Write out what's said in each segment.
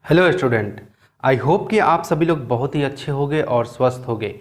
Hello student, I hope कि आप सभी लोग बहुत ही अच्छे होंगे और स्वस्थ होंगे।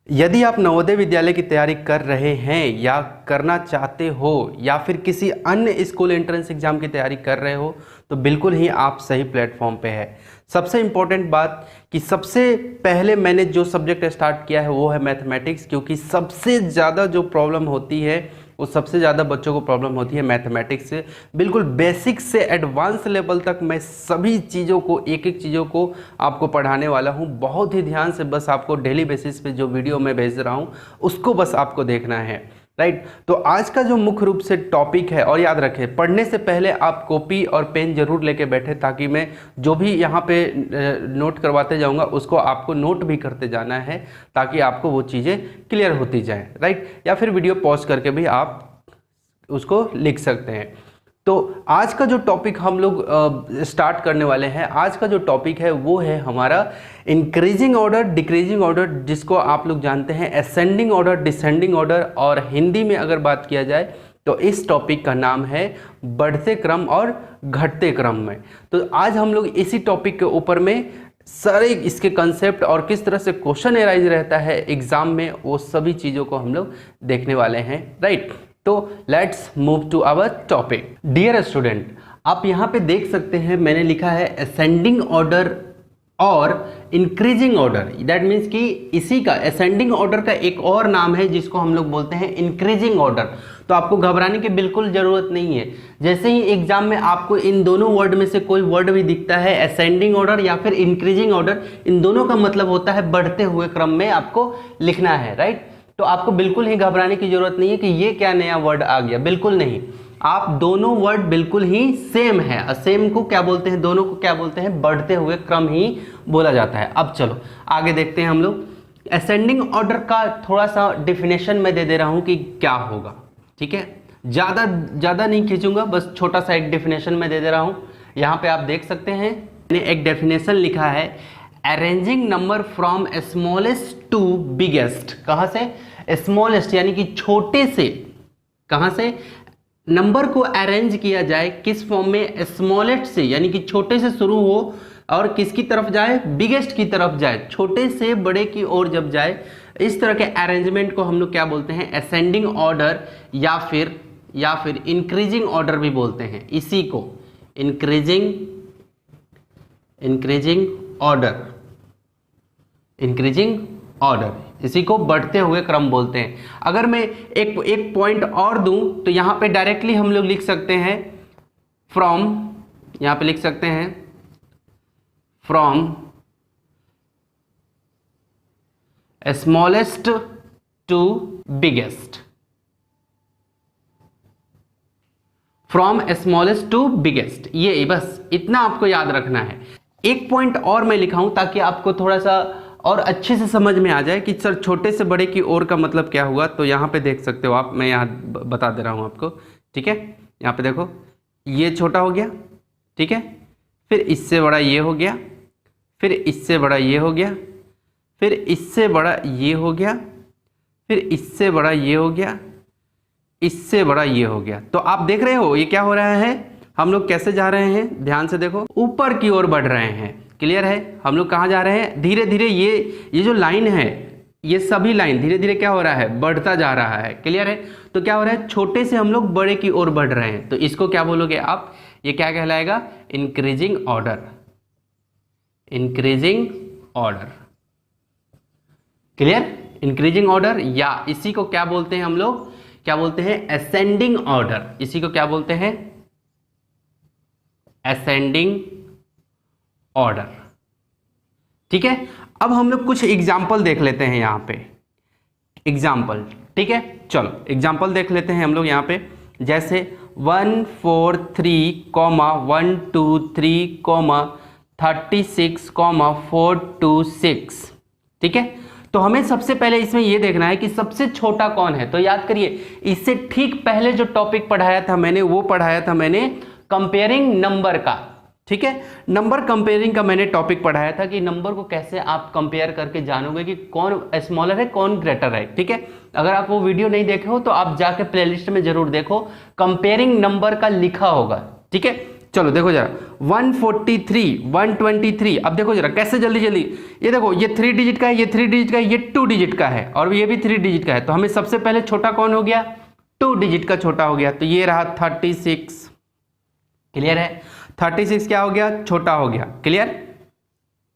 यदि आप नवोदय विद्यालय की तैयारी कर रहे हैं या करना चाहते हो या फिर किसी अन्य स्कूल एंट्रेंस एग्जाम की तैयारी कर रहे हो तो बिल्कुल ही आप सही प्लेटफॉर्म पे है। सबसे इम्पोर्टेंट बात कि सबसे पहले मैंने जो सब्जेक्ट स्टार्ट किया है वो है मैथमेटिक्स, क्योंकि सबसे ज़्यादा जो प्रॉब्लम होती है वो सबसे ज़्यादा बच्चों को प्रॉब्लम होती है मैथमेटिक्स से। बिल्कुल बेसिक से एडवांस लेवल तक मैं सभी चीज़ों को एक एक चीज़ों को आपको पढ़ाने वाला हूँ। बहुत ही ध्यान से बस आपको डेली बेसिस पे जो वीडियो मैं भेज रहा हूँ उसको बस आपको देखना है, राइट। तो आज का जो मुख्य रूप से टॉपिक है, और याद रखें पढ़ने से पहले आप कॉपी और पेन जरूर लेके बैठे, ताकि मैं जो भी यहाँ पे नोट करवाते जाऊँगा उसको आपको नोट भी करते जाना है, ताकि आपको वो चीज़ें क्लियर होती जाएँ, राइट। या फिर वीडियो पॉज करके भी आप उसको लिख सकते हैं। तो आज का जो टॉपिक हम लोग स्टार्ट करने वाले हैं, आज का जो टॉपिक है वो है हमारा इंक्रीजिंग ऑर्डर, डिक्रीजिंग ऑर्डर, जिसको आप लोग जानते हैं असेंडिंग ऑर्डर, डिसेंडिंग ऑर्डर, और हिंदी में अगर बात किया जाए तो इस टॉपिक का नाम है बढ़ते क्रम और घटते क्रम में। तो आज हम लोग इसी टॉपिक के ऊपर में सारे इसके कंसेप्ट और किस तरह से क्वेश्चन एराइज रहता है एग्जाम में, वो सभी चीज़ों को हम लोग देखने वाले हैं, राइट। तो let's move to our topic. Dear student, आप यहाँ पे देख सकते हैं मैंने लिखा है असेंडिंग ऑर्डर और इंक्रीजिंग ऑर्डर। दैट मीन्स कि इसी का असेंडिंग ऑर्डर का एक और नाम है जिसको हम लोग बोलते हैं इंक्रीजिंग ऑर्डर। तो आपको घबराने की बिल्कुल ज़रूरत नहीं है। जैसे ही एग्जाम में आपको इन दोनों वर्ड में से कोई वर्ड भी दिखता है, असेंडिंग ऑर्डर या फिर इंक्रीजिंग ऑर्डर, इन दोनों का मतलब होता है बढ़ते हुए क्रम में आपको लिखना है, राइट। तो आपको बिल्कुल ही घबराने की जरूरत नहीं है कि ये क्या नया वर्ड आ गया, बिल्कुल नहीं। आप दोनों वर्ड बिल्कुल ही सेम है। सेम को क्या बोलते हैं, दोनों को क्या बोलते हैं, बढ़ते हुए क्रम ही बोला जाता है। अब चलो आगे देखते हैं हम लोग। असेंडिंग ऑर्डर का थोड़ा सा डेफिनेशन मैं दे दे रहा हूं कि क्या होगा, ठीक है। ज़्यादा नहीं खींचूंगा, बस छोटा सा एक डेफिनेशन मैं दे दे रहा हूं। यहाँ पे आप देख सकते हैं मैंने एक डेफिनेशन लिखा है, arranging number from smallest to biggest. कहाँ से? स्मॉलेस्ट यानी कि छोटे से, कहाँ से नंबर को अरेंज किया जाए, किस फॉर्म में, स्मॉलेस्ट से यानी कि छोटे से शुरू हो और किसकी तरफ जाए, बिगेस्ट की तरफ जाए, छोटे से बड़े की ओर जब जाए, इस तरह के अरेंजमेंट को हम लोग क्या बोलते हैं, असेंडिंग ऑर्डर या फिर इंक्रीजिंग ऑर्डर भी बोलते हैं। इसी को इंक्रीजिंग ऑर्डर, इसी को बढ़ते हुए क्रम बोलते हैं। अगर मैं एक पॉइंट और दूं तो यहां पे डायरेक्टली हम लोग लिख सकते हैं फ्रॉम, यहां पे लिख सकते हैं from smallest to biggest, from smallest to biggest. ये बस इतना आपको याद रखना है। एक पॉइंट और मैं लिखा हूं ताकि आपको थोड़ा सा और अच्छे से समझ में आ जाए कि सर छोटे से बड़े की ओर का मतलब क्या हुआ। तो यहाँ पे देख सकते हो आप, मैं यहाँ बता दे रहा हूँ आपको, ठीक है। यहाँ पे देखो, ये छोटा हो गया, ठीक है, फिर इससे बड़ा ये हो गया, फिर इससे बड़ा ये हो गया, फिर इससे बड़ा ये हो गया, फिर इससे बड़ा ये हो गया, इससे बड़ा ये हो गया। तो आप देख रहे हो ये क्या हो रहा है, हम लोग कैसे जा रहे हैं, ध्यान से देखो, ऊपर की ओर बढ़ रहे हैं। क्लियर है? हम लोग कहाँ जा रहे हैं, धीरे धीरे ये जो लाइन है, ये सभी लाइन धीरे धीरे क्या हो रहा है, बढ़ता जा रहा है। क्लियर है? तो क्या हो रहा है, छोटे से हम लोग बड़े की ओर बढ़ रहे हैं। तो इसको क्या बोलोगे आप, ये क्या कहलाएगा, increasing order. Increasing order, clear? Increasing order, या इसी को क्या बोलते हैं हम लोग, क्या बोलते हैं, असेंडिंग ऑर्डर। इसी को क्या बोलते हैं, असेंडिंग ऑर्डर, ठीक है। अब हम लोग कुछ एग्जाम्पल देख लेते हैं यहाँ पे, एग्जाम्पल, ठीक है। चलो एग्जाम्पल देख लेते हैं हम लोग यहाँ पे। जैसे 1 4 3 1 2 3 36 4 2 6, ठीक है। तो हमें सबसे पहले इसमें यह देखना है कि सबसे छोटा कौन है। तो याद करिए, इससे ठीक पहले जो टॉपिक पढ़ाया था मैंने, वो पढ़ाया था मैंने कंपेयरिंग नंबर का, ठीक है। नंबर कंपेयरिंग का मैंने टॉपिक पढ़ाया था कि नंबर को कैसे आप कंपेयर करके जानोगे कि कौन स्मॉलर है कौन ग्रेटर है, ठीक है। अगर आप वो वीडियो नहीं देखे हो तो आप जाके प्लेलिस्ट में जरूर देखो, कंपेयरिंग नंबर का लिखा होगा, ठीक है। चलो देखो जरा 143, 123। अब देखो जरा कैसे जल्दी जल्दी, ये देखो ये 3 डिजिट का है, ये 3 डिजिट का है, ये 2 डिजिट का है और ये भी 3 डिजिट का है। तो हमें सबसे पहले छोटा कौन हो गया, 2 डिजिट का छोटा हो गया, तो ये रहा 36। क्लियर है, 36 क्या हो गया, छोटा हो गया। क्लियर,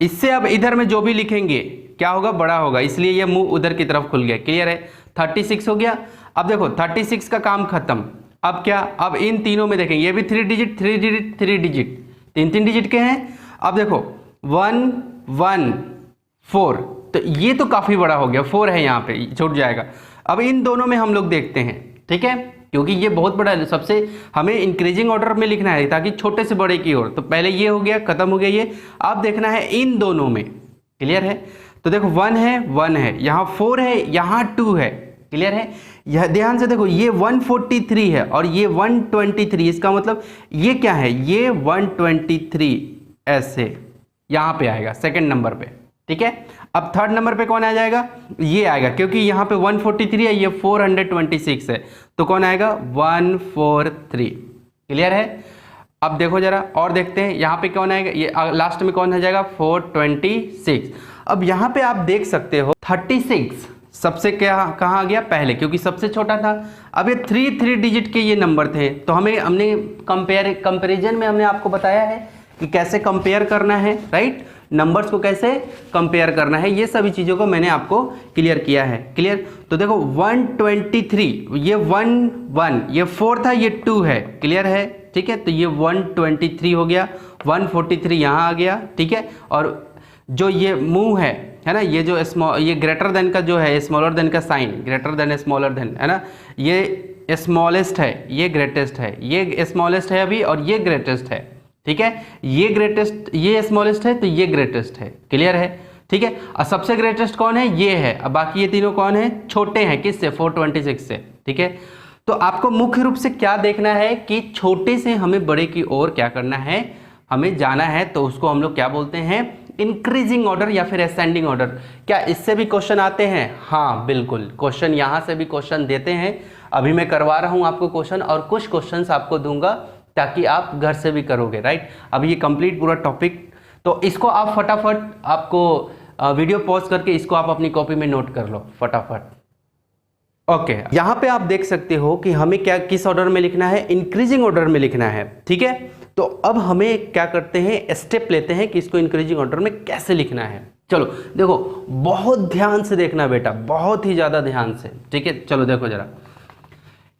इससे अब इधर में जो भी लिखेंगे क्या होगा, बड़ा होगा, इसलिए ये मुंह उधर की तरफ खुल गया। क्लियर है, 36 हो गया। अब देखो 36 का काम खत्म। अब क्या, अब इन तीनों में देखेंगे, ये भी 3 डिजिट 3 डिजिट 3 डिजिट, 3 डिजिट के हैं। अब देखो 1 1 4, तो ये तो काफी बड़ा हो गया, 4 है यहाँ पे, छूट जाएगा। अब इन दोनों में हम लोग देखते हैं, ठीक है, क्योंकि ये बहुत बड़ा है, सबसे हमें इंक्रीजिंग ऑर्डर में लिखना है ताकि छोटे से बड़े की ओर। तो पहले ये हो गया, खत्म हो गया ये। अब देखना है इन दोनों में। क्लियर है, तो देखो 1 है, यहाँ 4 है, यहाँ 2 है। क्लियर है, यह ध्यान से देखो, ये 143 है और ये 123, इसका मतलब ये क्या है, ये 123 ऐसे यहाँ पे आएगा सेकंड नंबर पे। ठीक है, अब थर्ड नंबर पे कौन आ जाएगा, ये आएगा, क्योंकि यहाँ पे 143 है, ये 426 है, तो कौन आएगा 143। क्लियर है, अब देखो जरा और देखते हैं यहाँ पे कौन आएगा, ये लास्ट में कौन आ जाएगा 426। अब यहाँ पे आप देख सकते हो 36 सबसे क्या कहाँ आ गया, पहले, क्योंकि सबसे छोटा था। अब ये 3 डिजिट के ये नंबर थे, तो हमने कंपेरिजन में हमने आपको बताया है कि कैसे कंपेयर करना है, राइट, नंबर्स को कैसे कंपेयर करना है, ये सभी चीज़ों को मैंने आपको क्लियर किया है। क्लियर, तो देखो 123, ये 1 ये 4 था, ये 2 है। क्लियर है, ठीक है, तो ये 123 हो गया, 143 यहाँ आ गया। ठीक है, और जो ये मुंह है ना, ये जो ये ग्रेटर देन का जो है, स्मॉलर देन का sign, greater than smaller than, है ना, ये स्मॉलेस्ट है, ये ग्रेटेस्ट है, ये स्मॉलेस्ट है अभी और ये ग्रेटेस्ट है। ठीक है, ये ग्रेटेस्ट, ये स्मॉलेस्ट है, तो ये ग्रेटेस्ट है। क्लियर है, ठीक है, और सबसे ग्रेटेस्ट कौन है, ये है। अब बाकी ये तीनों कौन है, छोटे हैं, किससे, 426 से। ठीक है, तो आपको मुख्य रूप से क्या देखना है कि छोटे से हमें बड़े की ओर क्या करना है, हमें जाना है, तो उसको हम लोग क्या बोलते हैं, इंक्रीजिंग ऑर्डर या फिर असेंडिंग ऑर्डर। क्या इससे भी क्वेश्चन आते हैं, हाँ बिल्कुल, क्वेश्चन यहाँ से भी क्वेश्चन देते हैं। अभी मैं करवा रहा हूँ आपको क्वेश्चन, और कुछ क्वेश्चंस आपको दूंगा ताकि आप घर से भी करोगे, राइट। अभी ये कंप्लीट पूरा टॉपिक, तो इसको आप फटाफट, आपको वीडियो पॉज करके इसको आप अपनी कॉपी में नोट कर लो फटाफट। ओके, यहाँ पे आप देख सकते हो कि हमें क्या, किस ऑर्डर में लिखना है, इंक्रीजिंग ऑर्डर में लिखना है। ठीक है, तो अब हमें क्या करते हैं, स्टेप लेते हैं कि इसको इंक्रीजिंग ऑर्डर में कैसे लिखना है। चलो देखो, बहुत ध्यान से देखना बेटा, बहुत ही ज्यादा ध्यान से। ठीक है, चलो देखो जरा,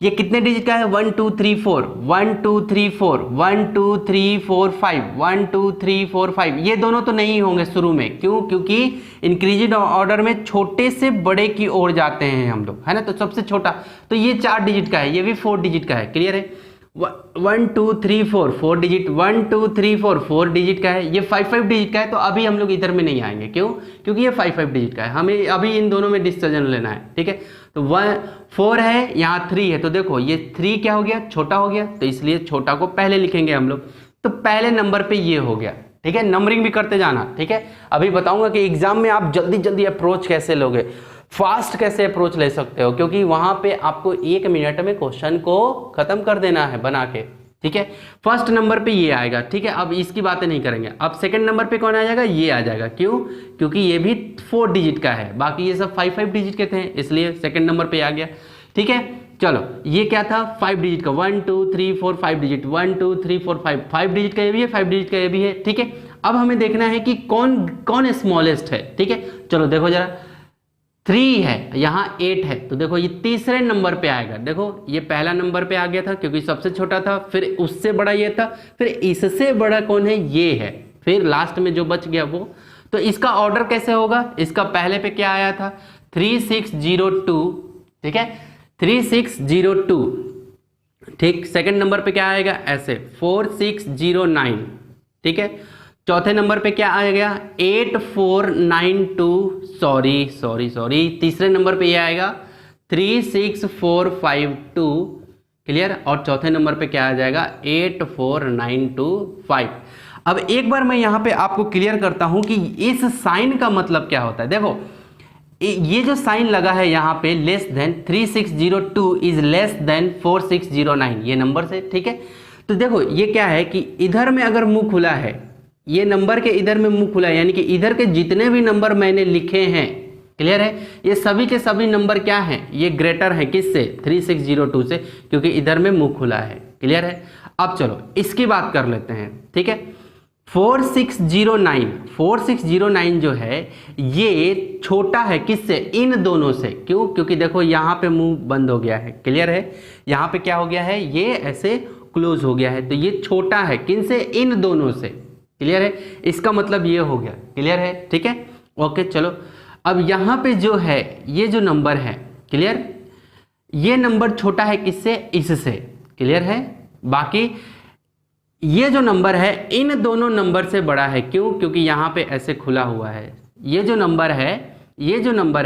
ये कितने डिजिट का है, 1 2 3 4, 1 2 3 4, 1 2 3 4 5, 1 2 3 4 5, ये दोनों तो नहीं होंगे शुरू में। क्यों, क्योंकि इंक्रीजिंग ऑर्डर में छोटे से बड़े की ओर जाते हैं हम लोग, है ना। तो सबसे छोटा, तो ये 4 डिजिट का है, ये भी 4 डिजिट का है। क्लियर है, 1 2 3 4 4 डिजिट, 1 2 3 4 4 डिजिट का है, ये 5 डिजिट का है। तो अभी हम लोग इधर में नहीं आएंगे, क्यों, क्योंकि ये 5 डिजिट का है, हमें अभी इन दोनों में डिसीजन लेना है। ठीक है, तो 4 है, यहाँ 3 है, तो देखो ये 3 क्या हो गया, छोटा हो गया, तो इसलिए छोटा को पहले लिखेंगे हम लोग। तो पहले नंबर पे ये हो गया। ठीक है, नंबरिंग भी करते जाना। ठीक है, अभी बताऊंगा कि एग्जाम में आप जल्दी जल्दी अप्रोच कैसे लोगे, फास्ट कैसे अप्रोच ले सकते हो, क्योंकि वहां पे आपको 1 मिनट में क्वेश्चन को खत्म कर देना है बना के। ठीक है, फर्स्ट नंबर पे ये आएगा। ठीक है, अब इसकी बातें नहीं करेंगे। अब सेकंड नंबर पे कौन आ जाएगा, ये आ जाएगा। क्यों, क्योंकि ये भी 4 डिजिट का है, बाकी ये सब 5 डिजिट के थे, इसलिए सेकंड नंबर पे आ गया। ठीक है, चलो ये क्या था, 5 डिजिट का, 1 2 3 4 5 डिजिट, 1 2 3 4 5 डिजिट का ये भी है, 5 डिजिट का ये भी है। ठीक है, अब हमें देखना है कि कौन कौन स्मॉलेस्ट है। ठीक है, चलो देखो जरा, 3 है, यहाँ 8 है, तो देखो ये तीसरे नंबर पे आएगा। देखो ये पहला नंबर पे आ गया था क्योंकि सबसे छोटा था, फिर उससे बड़ा ये था, फिर इससे बड़ा कौन है, ये है, फिर लास्ट में जो बच गया वो। तो इसका ऑर्डर कैसे होगा, इसका पहले पे क्या आया था, 3602। ठीक है, 3602। ठीक, सेकंड नंबर पे क्या आएगा, ऐसे 4609। ठीक है, चौथे नंबर पे क्या आ गया, 8492, सॉरी, तीसरे नंबर पे ये आएगा 36452। क्लियर, और चौथे नंबर पे क्या आ जाएगा, 84925। अब एक बार मैं यहाँ पे आपको क्लियर करता हूँ कि इस साइन का मतलब क्या होता है। देखो ये जो साइन लगा है यहाँ पे, less than 3602 is less than 4609, ये नंबर से। ठीक है, तो देखो ये क्या है कि इधर में अगर मुंह खुला है, ये नंबर के इधर में मुंह खुला है, यानी कि इधर के जितने भी नंबर मैंने लिखे हैं, क्लियर है, ये सभी के सभी नंबर क्या हैं, ये ग्रेटर हैं किससे, 3602 से, क्योंकि इधर में मुंह खुला है। क्लियर है। अब चलो इसकी बात कर लेते हैं। ठीक है, 4609 जो है ये छोटा है किससे, इन दोनों से। क्यों? क्योंकि देखो यहाँ पे मुंह बंद हो गया है। क्लियर है, यहाँ पे क्या हो गया है, ये ऐसे क्लोज हो गया है, तो ये छोटा है किन से, इन दोनों से। क्लियर है, इसका मतलब ये हो गया। क्लियर है, ठीक है, ओके। चलो अब यहाँ पे जो है ये जो नंबर है, क्लियर, ये नंबर छोटा है किससे, इससे। क्लियर है, बाकी ये जो नंबर है इन दोनों नंबर से बड़ा है। क्यों? क्योंकि यहाँ पे ऐसे खुला हुआ है। ये जो नंबर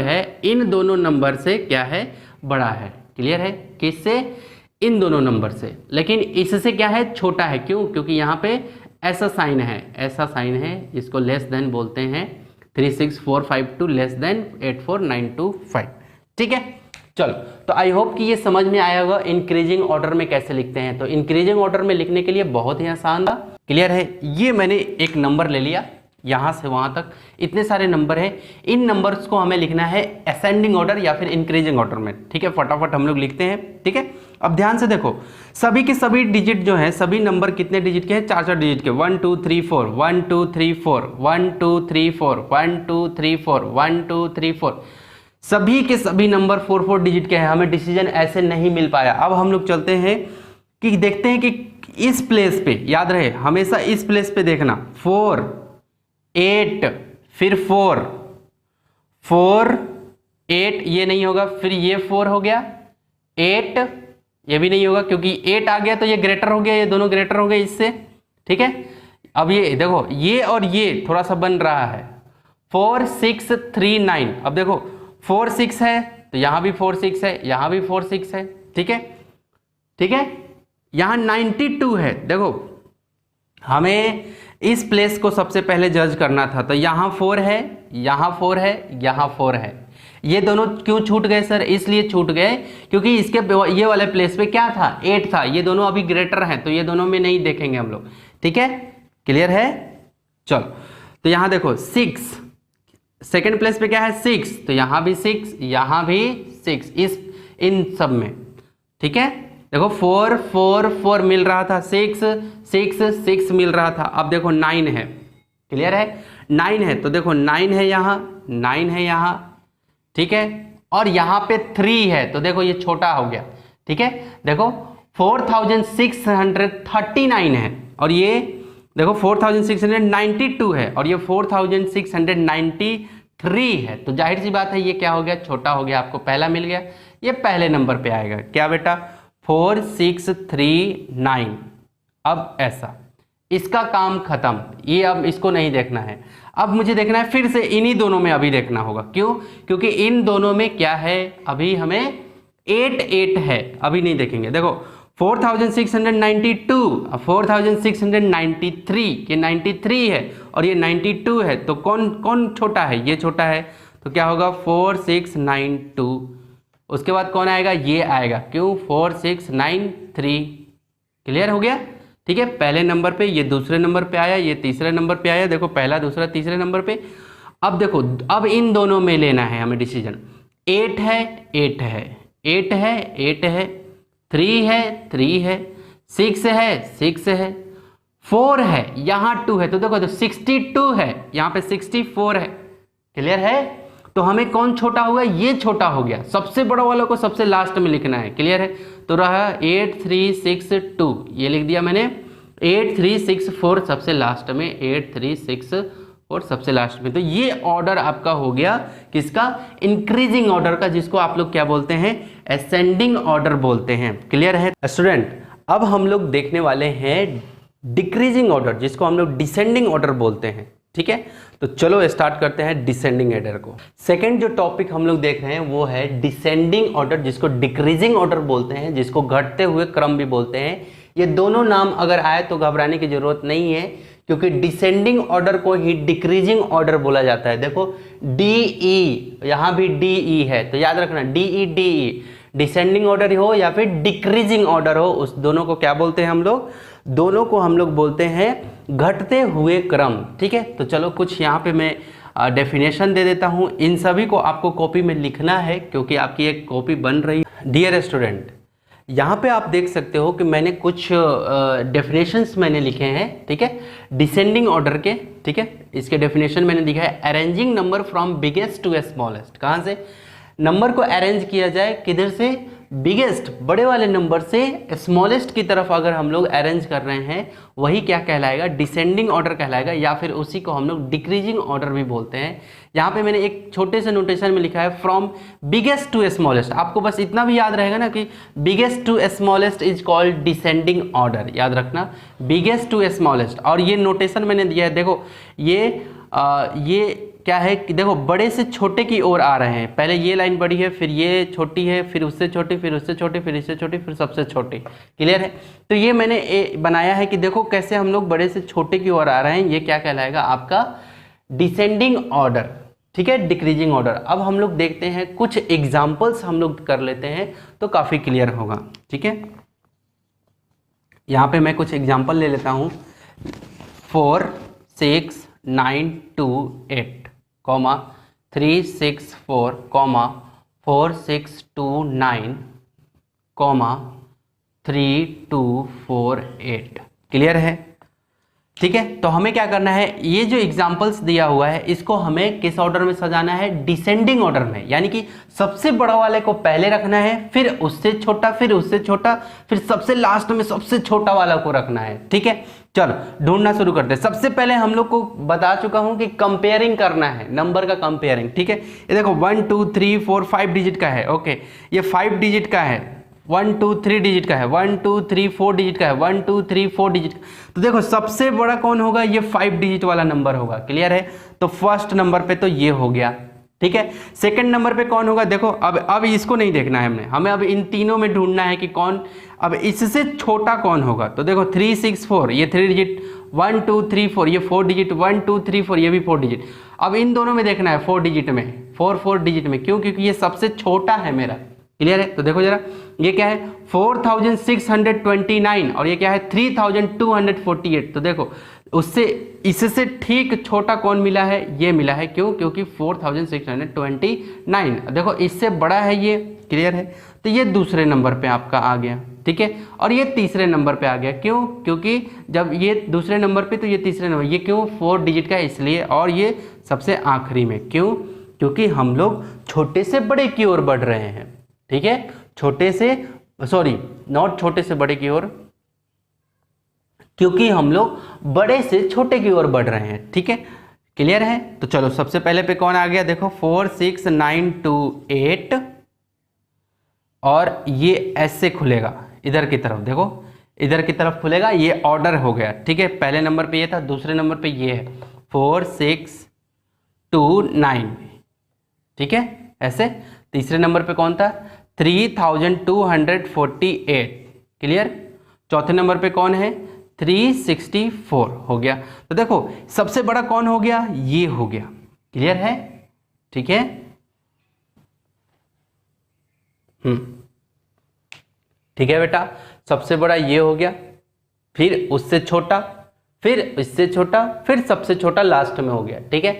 है इन दोनों नंबर से क्या है, बड़ा है। क्लियर है, किससे, इन दोनों नंबर से, लेकिन इससे क्या है, छोटा है। क्यों? क्योंकि यहाँ पे ऐसा साइन है, इसको लेस देन बोलते हैं, 36452 लेस देन 84925। ठीक है, चलो, तो आई होप कि ये समझ में आया होगा इंक्रीजिंग ऑर्डर में कैसे लिखते हैं। तो इंक्रीजिंग ऑर्डर में लिखने के लिए बहुत ही आसान था। क्लियर है, ये मैंने एक नंबर ले लिया, यहाँ से वहाँ तक इतने सारे नंबर हैं, इन नंबर्स को हमें लिखना है असेंडिंग ऑर्डर या फिर इंक्रीजिंग ऑर्डर में। ठीक है, फटाफट हम लोग लिखते हैं। ठीक है, अब ध्यान से देखो, सभी के सभी डिजिट जो हैं, सभी नंबर कितने डिजिट के हैं, 4 डिजिट के, 1 2 3 4 1 2 3 4 1 2 3 4 1 2 3 4 1 2 3 4, सभी के सभी नंबर 4 डिजिट के हैं। हमें डिसीजन ऐसे नहीं मिल पाया। अब हम लोग चलते हैं कि देखते हैं कि इस प्लेस पे, याद रहे हमेशा इस प्लेस पे देखना, 4 8 फिर 4 4 8, ये नहीं होगा, फिर ये 4 हो गया, 8 ये भी नहीं होगा क्योंकि 8 आ गया तो ये ग्रेटर हो गया, ये दोनों ग्रेटर हो गए इससे। ठीक है, अब ये देखो, ये और ये थोड़ा सा बन रहा है, 4 6 3 9। अब देखो 4 6 है तो यहाँ भी 4 6 है, यहाँ भी 4 6 है। ठीक है, ठीक है, यहाँ 92 है। देखो हमें इस प्लेस को सबसे पहले जज करना था, तो यहाँ 4 है, यहाँ 4 है, यहाँ 4 है। ये दोनों क्यों छूट गए सर? इसलिए छूट गए क्योंकि इसके ये वाले प्लेस पे क्या था, 8 था। ये दोनों अभी ग्रेटर हैं तो ये दोनों में नहीं देखेंगे हम लोग। ठीक है, क्लियर है। चलो, तो यहाँ देखो 6, सेकेंड प्लेस पे क्या है, 6, तो यहाँ भी 6, यहाँ भी 6, इन सब में। ठीक है, देखो 4 4 4 मिल रहा था, 6 6 6 मिल रहा था। अब देखो 9 है, क्लियर है, 9 है, तो देखो 9 है यहाँ, 9 है यहाँ। ठीक है, और यहाँ पे 3 है तो देखो ये छोटा हो गया। ठीक है, देखो 4639 है, और ये देखो 4692 है, और ये 4693 है। तो जाहिर सी बात है ये क्या हो गया, छोटा हो गया। आपको पहला मिल गया, ये पहले नंबर पे आएगा। क्या बेटा, 4639। अब ऐसा, इसका काम खत्म, ये अब इसको नहीं देखना है। अब मुझे देखना है फिर से इन्हीं दोनों में, अभी देखना होगा। क्यों? क्योंकि इन दोनों में क्या है, अभी हमें 8 8 है, अभी नहीं देखेंगे। देखो 4692, 4693, ये 93 है और ये 92 है, तो कौन कौन छोटा है, ये छोटा है, तो क्या होगा 4692। उसके बाद कौन आएगा, ये आएगा। क्यों? 4693। क्लियर हो गया। ठीक है, पहले नंबर पे, ये दूसरे नंबर पे आया, ये तीसरे नंबर पे आया। देखो पहला दूसरा तीसरे नंबर पे। अब देखो, अब इन दोनों में लेना है हमें डिसीजन। 8 है, 8 है, 8 है, 8 है, 3 है, 3 है, 6 है, 6 है, 4 है, यहाँ 2 है, तो देखो तो 62 है, यहाँ पे 64 है। क्लियर है। तो हमें कौन छोटा होगा, ये छोटा हो गया। सबसे बड़ा वाला को सबसे लास्ट में लिखना है। क्लियर है। तो रहा 8362, ये लिख दिया मैंने। 8364 सबसे लास्ट में, 8364 सबसे लास्ट में। तो ये ऑर्डर आपका हो गया किसका, इंक्रीजिंग ऑर्डर का, जिसको आप लोग क्या बोलते हैं, असेंडिंग ऑर्डर बोलते हैं। क्लियर है स्टूडेंट। अब हम लोग देखने वाले हैं डिक्रीजिंग ऑर्डर, जिसको हम लोग डिसेंडिंग ऑर्डर बोलते हैं। ठीक है, तो चलो स्टार्ट करते हैं डिसेंडिंग ऑर्डर को। सेकंड जो टॉपिक हम लोग देख रहे हैं वो है डिसेंडिंग ऑर्डर, जिसको डिक्रीजिंग ऑर्डर बोलते हैं, जिसको घटते हुए क्रम भी बोलते हैं। ये दोनों नाम अगर आए तो घबराने की जरूरत नहीं है, क्योंकि डिसेंडिंग ऑर्डर को ही डिक्रीजिंग ऑर्डर बोला जाता है। देखो DE, यहाँ भी DE है, तो याद रखना DE डिसेंडिंग ऑर्डर हो या फिर डिक्रीजिंग ऑर्डर हो, उस दोनों को क्या बोलते हैं हम लोग, दोनों को हम लोग बोलते हैं घटते हुए क्रम। ठीक है, तो चलो कुछ यहाँ पे मैं डेफिनेशन दे देता हूँ। इन सभी को आपको कॉपी में लिखना है क्योंकि आपकी एक कॉपी बन रही है। डियर स्टूडेंट, यहाँ पे आप देख सकते हो कि मैंने कुछ डेफिनेशंस मैंने लिखे हैं। ठीक है, डिसेंडिंग ऑर्डर के। ठीक है, इसके डेफिनेशन मैंने लिखा है arranging number from biggest to smallest. कहाँ से नंबर को अरेंज किया जाए, किधर से, बिगेस्ट बड़े वाले नंबर से स्मॉलेस्ट की तरफ अगर हम लोग अरेंज कर रहे हैं, वही क्या कहलाएगा, डिसेंडिंग ऑर्डर कहलाएगा, या फिर उसी को हम लोग डिक्रीजिंग ऑर्डर भी बोलते हैं। यहाँ पे मैंने एक छोटे से नोटेशन में लिखा है फ्रॉम बिगेस्ट टू स्मॉलेस्ट। आपको बस इतना भी याद रहेगा ना कि biggest to smallest is called descending order, याद रखना, बिगेस्ट टू स्मॉलेस्ट। और ये नोटेशन मैंने दिया है, देखो ये क्या है कि देखो बड़े से छोटे की ओर आ रहे हैं। पहले ये लाइन बड़ी है, फिर ये छोटी है, फिर उससे छोटी, फिर उससे छोटी, फिर इससे छोटी, फिर सबसे छोटी। क्लियर है? तो ये मैंने बनाया है कि देखो कैसे हम लोग बड़े से छोटे की ओर आ रहे हैं। ये क्या कहलाएगा, आपका डिसेंडिंग ऑर्डर। ठीक है, डिक्रीजिंग ऑर्डर। अब हम लोग देखते हैं, कुछ एग्जाम्पल्स हम लोग कर लेते हैं तो काफ़ी क्लियर होगा। ठीक है, यहाँ पे मैं कुछ एग्जाम्पल ले लेता हूँ। 4 6 9 2 8 कॉमा 3 6 4 कॉमा 4 6 2 9 कॉमा 3 2 4 8। क्लियर है? ठीक है, तो हमें क्या करना है, ये जो एग्जाम्पल्स दिया हुआ है इसको हमें किस ऑर्डर में सजाना है, डिसेंडिंग ऑर्डर में। यानी कि सबसे बड़ा वाले को पहले रखना है, फिर उससे छोटा, फिर उससे छोटा, फिर सबसे लास्ट में सबसे छोटा वाला को रखना है। ठीक है, चलो ढूंढना शुरू करते हैं। सबसे पहले हम लोग को बता चुका हूं कि कंपेयरिंग करना है, नंबर का कंपेयरिंग। ठीक है, ये देखो 1 2 3 4 5 डिजिट का है। ओके, ये 5 डिजिट का है, 1 2 3 डिजिट का है, 1 2 3 4 डिजिट का है, 1 2 3 4 डिजिट। तो देखो सबसे बड़ा कौन होगा, ये 5 डिजिट वाला नंबर होगा। क्लियर है? तो फर्स्ट नंबर पे तो ये हो गया। ठीक है, सेकंड नंबर पे कौन होगा, देखो अब इसको नहीं देखना है हमें अब इन तीनों में ढूंढना है कि कौन, अब इससे छोटा कौन होगा। तो देखो 3 6 4 ये 3 डिजिट, 1 2 3 4 ये 4 डिजिट, 1 2 3 4 ये भी 4 डिजिट। अब इन दोनों में देखना है 4 डिजिट में, 4 डिजिट में। क्यों? क्योंकि ये सबसे छोटा है मेरा। क्लियर है? तो देखो जरा, ये क्या है 4629 और ये क्या है 3248। तो देखो उससे इससे ठीक छोटा कौन मिला है, ये मिला है। क्यों? क्योंकि 4629। देखो इससे बड़ा है ये। क्लियर है? तो ये दूसरे नंबर पे आपका आ गया। ठीक है, और ये तीसरे नंबर पे आ गया। क्यों? क्योंकि जब ये दूसरे नंबर पे तो ये तीसरे नंबर, ये क्यों 4 डिजिट का इसलिए, और ये सबसे आखिरी में। क्यों? क्योंकि हम लोग छोटे से बड़े की ओर बढ़ रहे हैं। ठीक है, छोटे से नॉट छोटे से बड़े की ओर, क्योंकि हम लोग बड़े से छोटे की ओर बढ़ रहे हैं। ठीक है, क्लियर है? तो चलो सबसे पहले पे कौन आ गया, देखो 4 6 9 2 8 और ये ऐसे खुलेगा इधर की तरफ। देखो इधर की तरफ खुलेगा, ये ऑर्डर हो गया। ठीक है, पहले नंबर पे ये था, दूसरे नंबर पे ये है 4 6 2 9। ठीक है, ऐसे। तीसरे नंबर पे कौन था 3248। क्लियर? चौथे नंबर पे कौन है 364 हो गया। तो देखो सबसे बड़ा कौन हो गया, ये हो गया। क्लियर है? ठीक है, ठीक है बेटा, सबसे बड़ा ये हो गया, फिर उससे छोटा, फिर इससे छोटा, फिर सबसे छोटा लास्ट में हो गया। ठीक है,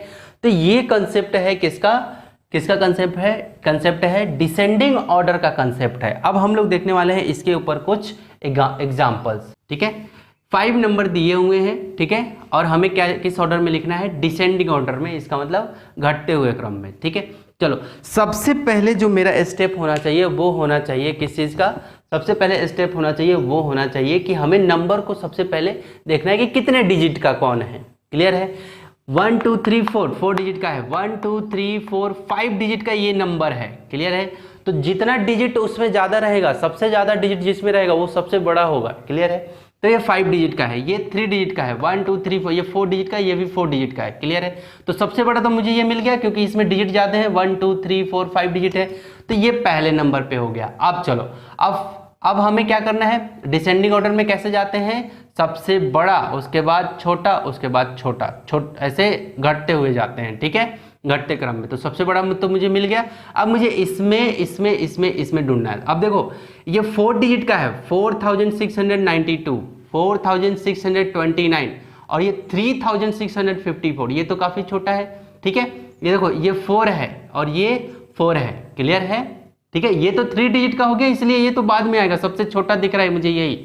तो ये कंसेप्ट है किसका कंसेप्ट है डिसेंडिंग ऑर्डर का कंसेप्ट है। अब हम लोग देखने वाले हैं इसके ऊपर कुछ एग्जांपल्स। ठीक है, 5 नंबर दिए हुए हैं। ठीक है, और हमें क्या किस ऑर्डर में लिखना है, डिसेंडिंग ऑर्डर में, इसका मतलब घटते हुए क्रम में। ठीक है, चलो सबसे पहले जो मेरा स्टेप होना चाहिए वो होना चाहिए किस चीज़ का, सबसे पहले स्टेप होना चाहिए वो होना चाहिए कि हमें नंबर को सबसे पहले देखना है कि कितने डिजिट का कौन है। क्लियर है? 1 2 3 4 डिजिट का है, 1 2 3 4 5 डिजिट का ये नंबर है। क्लियर है? तो जितना डिजिट उसमें ज़्यादा रहेगा, सबसे ज़्यादा डिजिट जिसमें रहेगा वो सबसे बड़ा होगा। क्लियर है? तो ये 5 डिजिट का है, ये 3 डिजिट का है, 1 2 3 4, ये 4 डिजिट का है, ये भी 4 डिजिट का है। क्लियर है? तो सबसे बड़ा तो मुझे ये मिल गया क्योंकि इसमें डिजिट ज़्यादा है, 1 2 3 4 5 डिजिट है, तो ये पहले नंबर पे हो गया। अब चलो, अब हमें क्या करना है, डिसेंडिंग ऑर्डर में कैसे जाते हैं, सबसे बड़ा, उसके बाद छोटा, उसके बाद छोटा, ऐसे घटते हुए जाते हैं। ठीक है, घटते क्रम में। तो सबसे बड़ा तो मुझे मिल गया। अब मुझे इसमें ढूंढना है। अब देखो ये 4 डिजिट का है, 4692, 4629 और ये 3654, ये तो काफ़ी छोटा है। ठीक है, ये देखो ये 4 है और ये 4 है, क्लियर है। ठीक है, ये तो 3 डिजिट का हो गया, इसलिए ये तो बाद में आएगा, सबसे छोटा दिख रहा है मुझे यही,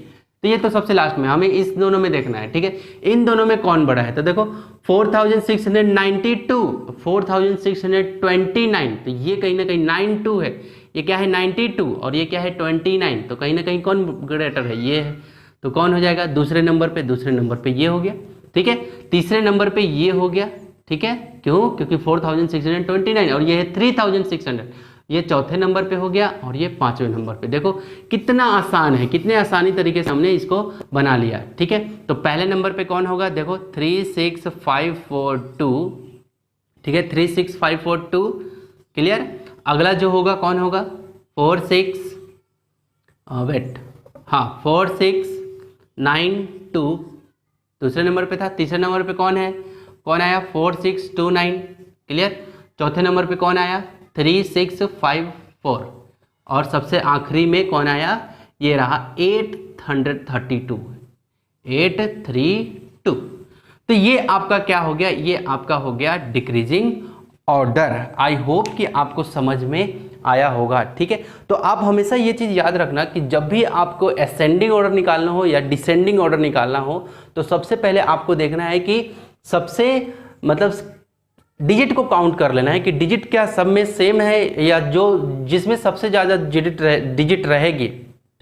तो ये तो सबसे लास्ट में, हमें इस दोनों में देखना है। ठीक है, इन दोनों में कौन बड़ा है, तो देखो 4692, 4629, तो ये कहीं ना कहीं 92 है, ये क्या है 92 और ये क्या है 29, तो कहीं ना कहीं कौन ग्रेटर है, ये है। तो कौन हो जाएगा दूसरे नंबर पे, दूसरे नंबर पे ये हो गया। ठीक है, तीसरे नंबर पे ये हो गया। ठीक है, क्यों, क्योंकि 4629 और ये है 3600, ये चौथे नंबर पे हो गया और ये पांचवें नंबर पे। देखो कितना आसान है, कितने आसानी तरीके से हमने इसको बना लिया। ठीक है, तो पहले नंबर पे कौन होगा, देखो 36542। ठीक है, 36542, क्लियर। अगला जो होगा कौन होगा 4692, दूसरे नंबर पे था। तीसरे नंबर पे कौन है, कौन आया 4629, क्लियर। चौथे नंबर पे कौन आया 3654 और सबसे आखिरी में कौन आया, ये रहा 832। तो ये आपका क्या हो गया, ये आपका हो गया डिक्रीजिंग ऑर्डर। आई होप कि आपको समझ में आया होगा। ठीक है, तो आप हमेशा ये चीज़ याद रखना कि जब भी आपको असेंडिंग ऑर्डर निकालना हो या डिसेंडिंग ऑर्डर निकालना हो तो सबसे पहले आपको देखना है कि सबसे मतलब डिजिट को काउंट कर लेना है कि डिजिट क्या सब में सेम है या जो जिसमें सबसे ज़्यादा डिजिट रहेगी।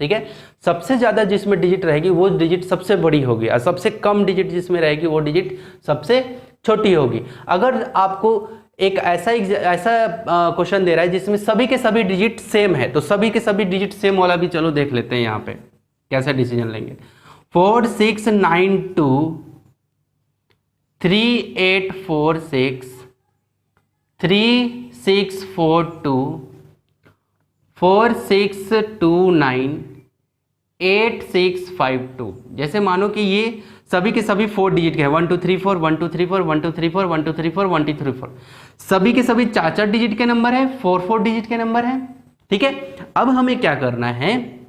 ठीक है, सबसे ज़्यादा जिसमें डिजिट रहेगी वो डिजिट सबसे बड़ी होगी और सबसे कम डिजिट जिसमें रहेगी वो डिजिट सबसे छोटी होगी। अगर आपको एक ऐसा क्वेश्चन दे रहा है जिसमें सभी के सभी डिजिट सेम है तो सभी के सभी डिजिट सेम वाला भी चलो देख लेते हैं यहाँ पे कैसे डिसीजन लेंगे। 4692 3846 3642 4629 8652। जैसे मानो कि ये सभी के सभी 4 डिजिट के हैं, 1 2 3 4 1 2 3 4 1 2 3 4 1 2 3 4 1 2 3 4, सभी के सभी 4 डिजिट के नंबर है, 4 डिजिट के नंबर है। ठीक है, अब हमें क्या करना है,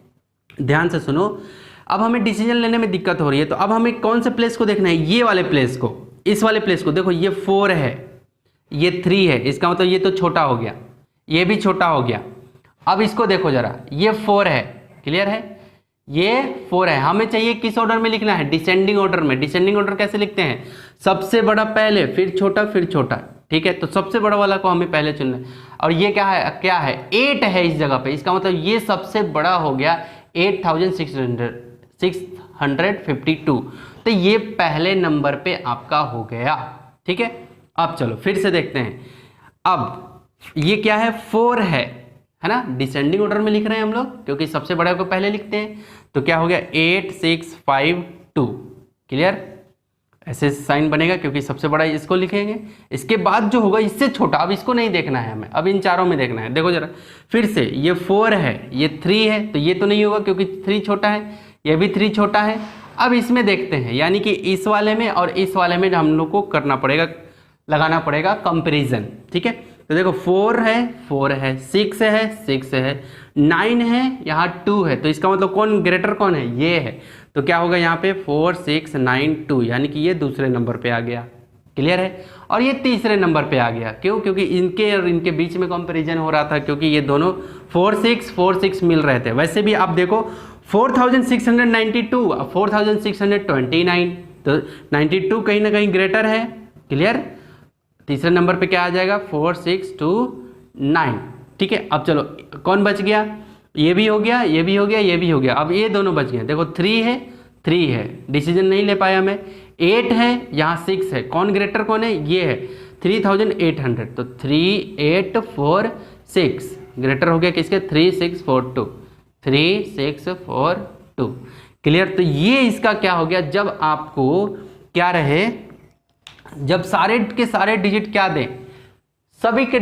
ध्यान से सुनो। अब हमें डिसीजन लेने में दिक्कत हो रही है तो अब हमें कौन से प्लेस को देखना है, ये वाले प्लेस को, इस वाले प्लेस को। देखो ये 4 है, ये 3 है, इसका मतलब ये तो छोटा हो गया, ये भी छोटा हो गया। अब इसको देखो जरा, ये 4 है, क्लियर है, ये 4 है। हमें चाहिए किस ऑर्डर में लिखना है, डिसेंडिंग ऑर्डर में। डिसेंडिंग ऑर्डर कैसे लिखते हैं, सबसे बड़ा पहले फिर छोटा फिर छोटा। ठीक है, तो सबसे बड़ा वाला को हमें पहले चुनना है। और ये क्या है, 8 है इस जगह पे, इसका मतलब ये सबसे बड़ा हो गया 8652। तो ये पहले नंबर पे आपका हो गया। ठीक है, अब चलो फिर से देखते हैं। अब ये क्या है, 4 है ना, डिसेंडिंग ऑर्डर में लिख रहे हैं हम लोग क्योंकि सबसे बड़ा को पहले लिखते हैं। तो क्या हो गया 8652, क्लियर, ऐसे साइन बनेगा क्योंकि सबसे बड़ा इसको लिखेंगे। इसके बाद जो होगा इससे छोटा, अब इसको नहीं देखना है हमें, अब इन चारों में देखना है। देखो जरा फिर से, ये 4 है, ये 3 है, तो ये तो नहीं होगा क्योंकि 3 छोटा है, ये भी 3 छोटा है। अब इसमें देखते हैं, यानी कि इस वाले में और इस वाले में हम लोग को करना पड़ेगा, लगाना पड़ेगा कंपेरिजन। ठीक है, तो देखो 4 है 6 है 6 है 9 है, यहाँ 2 है, तो इसका मतलब कौन ग्रेटर कौन है, ये है। तो क्या होगा यहाँ पे 4692, यानी कि ये दूसरे नंबर पे आ गया, क्लियर है। और ये तीसरे नंबर पे आ गया, क्यों, क्योंकि इनके और इनके बीच में कंपैरिजन हो रहा था क्योंकि ये दोनों 46 मिल रहे थे। वैसे भी आप देखो 4692 4629, तो 92 कहीं ना कहीं ग्रेटर है, क्लियर। तीसरे नंबर पे क्या आ जाएगा 4629। ठीक है, अब चलो कौन बच गया, ये भी हो गया, ये भी हो गया, ये भी हो गया। अब ये दोनों बच गए। देखो 3 है, डिसीजन नहीं ले पाया मैं। 8 है, यहाँ 6 है, कौन ग्रेटर कौन है, ये है 3800, तो 3846 ग्रेटर हो गया किसके, 3642, क्लियर। तो ये इसका क्या हो गया, जब आपको क्या रहे, जब सारे के सारे डिजिट क्या दें, सभी के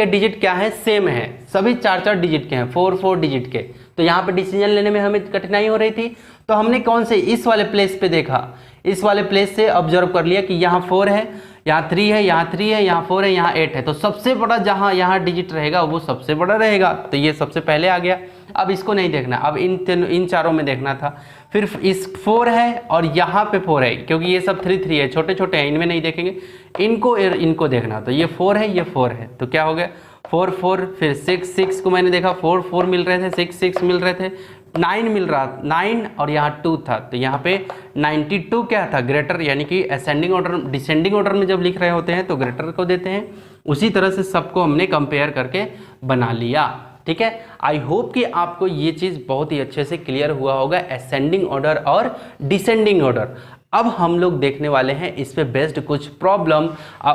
डिजिट क्या है, सेम है, सभी 4 डिजिट के हैं, 4 डिजिट के। तो यहाँ पे डिसीजन लेने में हमें कठिनाई हो रही थी, तो हमने कौन से, इस वाले प्लेस पे देखा, इस वाले प्लेस से ऑब्जर्व कर लिया कि यहाँ 4 है, यहाँ 3 है, यहाँ 3 है, यहाँ 4 है, यहाँ 8 है। तो सबसे बड़ा जहाँ यहाँ डिजिट रहेगा वो सबसे बड़ा रहेगा, तो ये सबसे पहले आ गया। अब इसको नहीं देखना, अब इन चारों में देखना था। फिर इस 4 है और यहाँ पे 4 है, क्योंकि ये सब 3 3 है, छोटे छोटे हैं, इनमें नहीं देखेंगे, इनको देखना। तो ये 4 है, ये 4 है, तो क्या हो गया 4 4, फिर 6 6 को मैंने देखा 4 4 मिल रहे थे, 6 6 मिल रहे थे, 9 मिल रहा 9 और यहाँ 2 था, तो यहाँ पे 92 क्या था ग्रेटर, यानी कि असेंडिंग ऑर्डर डिसेंडिंग ऑर्डर में जब लिख रहे होते हैं तो ग्रेटर को देते हैं। उसी तरह से सबको हमने कंपेयर करके बना लिया। ठीक है, आई होप कि आपको ये चीज़ बहुत ही अच्छे से क्लियर हुआ होगा, असेंडिंग ऑर्डर और डिसेंडिंग ऑर्डर। अब हम लोग देखने वाले हैं इस पे बेस्ड कुछ प्रॉब्लम,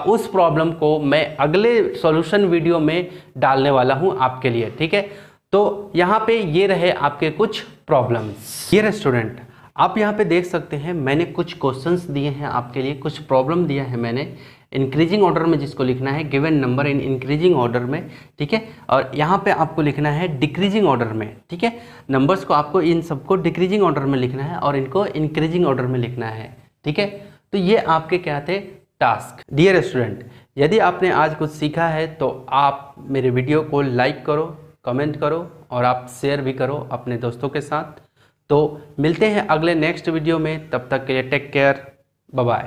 उस प्रॉब्लम को मैं अगले सॉल्यूशन वीडियो में डालने वाला हूं आपके लिए। ठीक है, तो यहाँ पे ये रहे आपके कुछ प्रॉब्लम्स। ये रहे स्टूडेंट, आप यहाँ पे देख सकते हैं मैंने कुछ क्वेश्चंस दिए हैं आपके लिए, कुछ प्रॉब्लम दिया है मैंने इंक्रीजिंग ऑर्डर में, जिसको लिखना है given number in increasing order में। ठीक है, और यहाँ पे आपको लिखना है डिक्रीजिंग ऑर्डर में। ठीक है, नंबर्स को आपको इन सबको डिक्रीजिंग ऑर्डर में लिखना है और इनको इंक्रीजिंग ऑर्डर में लिखना है। ठीक है, तो ये आपके क्या थे टास्क। डियर स्टूडेंट, यदि आपने आज कुछ सीखा है तो आप मेरे वीडियो को लाइक करो, कमेंट करो और आप शेयर भी करो अपने दोस्तों के साथ। तो मिलते हैं अगले नेक्स्ट वीडियो में, तब तक के लिए टेक केयर, बाय बाय।